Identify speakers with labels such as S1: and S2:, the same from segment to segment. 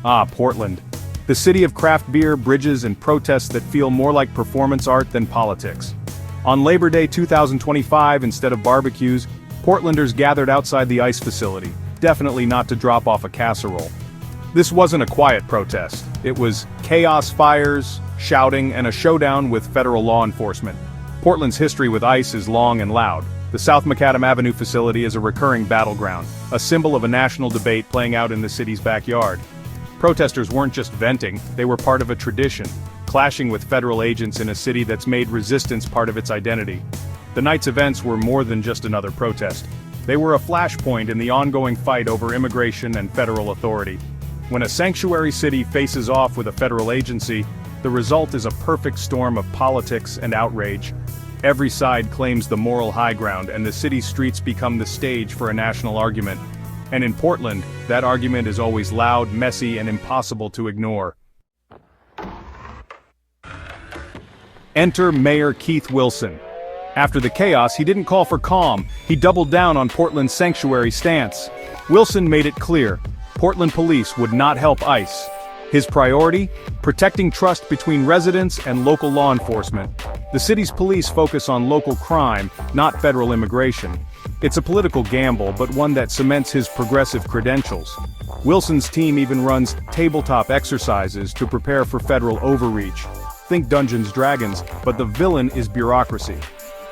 S1: Ah, Portland. The city of craft beer, bridges, and protests that feel more like performance art than politics. On Labor Day 2025, instead of barbecues, Portlanders gathered outside the ICE facility, definitely not to drop off a casserole. This wasn't a quiet protest. It was chaos, fires, shouting, and a showdown with federal law enforcement. Portland's history with ICE is long and loud. The South Macadam Avenue facility is a recurring battleground, a symbol of a national debate playing out in the city's backyard. Protesters weren't just venting, they were part of a tradition, clashing with federal agents in a city that's made resistance part of its identity. The night's events were more than just another protest. They were a flashpoint in the ongoing fight over immigration and federal authority. When a sanctuary city faces off with a federal agency, the result is a perfect storm of politics and outrage. Every side claims the moral high ground, and the city's streets become the stage for a national argument. And in Portland, that argument is always loud, messy, and impossible to ignore. Enter Mayor Keith Wilson. After the chaos, he didn't call for calm, he doubled down on Portland's sanctuary stance. Wilson made it clear, Portland police would not help ICE. His priority? Protecting trust between residents and local law enforcement. The city's police focus on local crime, not federal immigration. It's a political gamble, but one that cements his progressive credentials. Wilson's team even runs tabletop exercises to prepare for federal overreach. Think Dungeons & Dragons, but the villain is bureaucracy.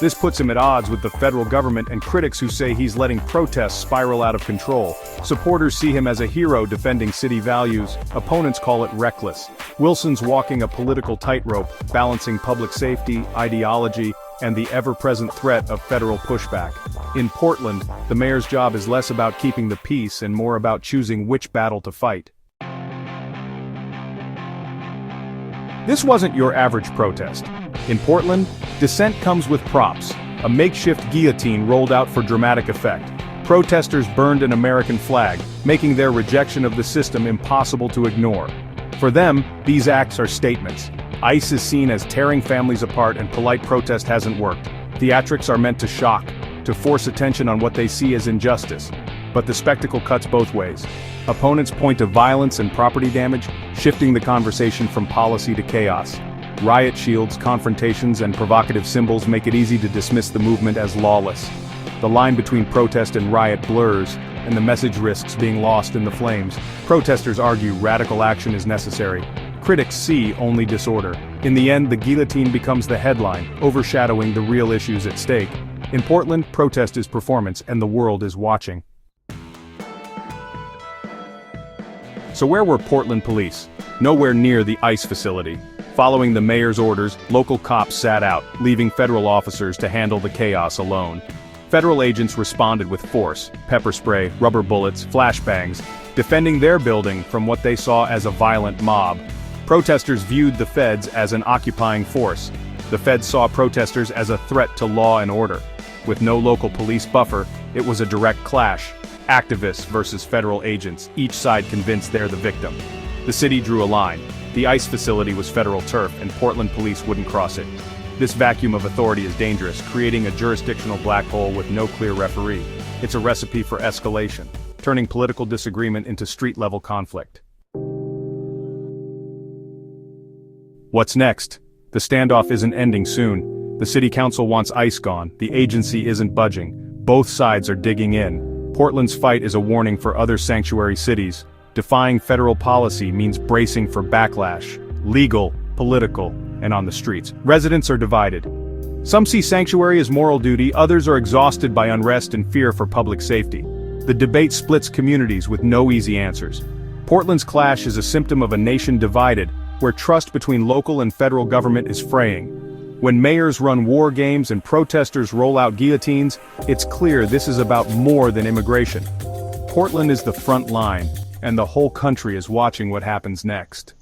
S1: This puts him at odds with the federal government and critics who say he's letting protests spiral out of control. Supporters see him as a hero defending city values, opponents call it reckless. Wilson's walking a political tightrope, balancing public safety, ideology, and the ever-present threat of federal pushback. In Portland, the mayor's job is less about keeping the peace and more about choosing which battle to fight. This wasn't your average protest. In Portland, dissent comes with props. A makeshift guillotine rolled out for dramatic effect. Protesters burned an American flag, making their rejection of the system impossible to ignore. For them, these acts are statements. ICE is seen as tearing families apart, and polite protest hasn't worked. Theatrics are meant to shock, to force attention on what they see as injustice. But the spectacle cuts both ways. Opponents point to violence and property damage, shifting the conversation from policy to chaos. Riot shields, confrontations, and provocative symbols make it easy to dismiss the movement as lawless. The line between protest and riot blurs, and the message risks being lost in the flames. Protesters argue radical action is necessary. Critics see only disorder. In the end, the guillotine becomes the headline, overshadowing the real issues at stake. In Portland, protest is performance, and the world is watching. So where were Portland police? Nowhere near the ICE facility. Following the mayor's orders, local cops sat out, leaving federal officers to handle the chaos alone. Federal agents responded with force, pepper spray, rubber bullets, flashbangs, defending their building from what they saw as a violent mob. Protesters viewed the feds as an occupying force. The feds saw protesters as a threat to law and order. With no local police buffer, it was a direct clash. Activists versus federal agents, each side convinced they're the victim. The city drew a line. The ICE facility was federal turf, and Portland police wouldn't cross it. This vacuum of authority is dangerous, creating a jurisdictional black hole with no clear referee. It's a recipe for escalation, turning political disagreement into street-level conflict. What's next? The standoff isn't ending soon. The city council wants ICE gone, the agency isn't budging. Both sides are digging in. Portland's fight is a warning for other sanctuary cities. Defying federal policy means bracing for backlash, legal, political, and on the streets. Residents are divided. Some see sanctuary as moral duty, others are exhausted by unrest and fear for public safety. The debate splits communities with no easy answers. Portland's clash is a symptom of a nation divided, where trust between local and federal government is fraying. When mayors run war games and protesters roll out guillotines, it's clear this is about more than immigration. Portland is the front line, and the whole country is watching what happens next.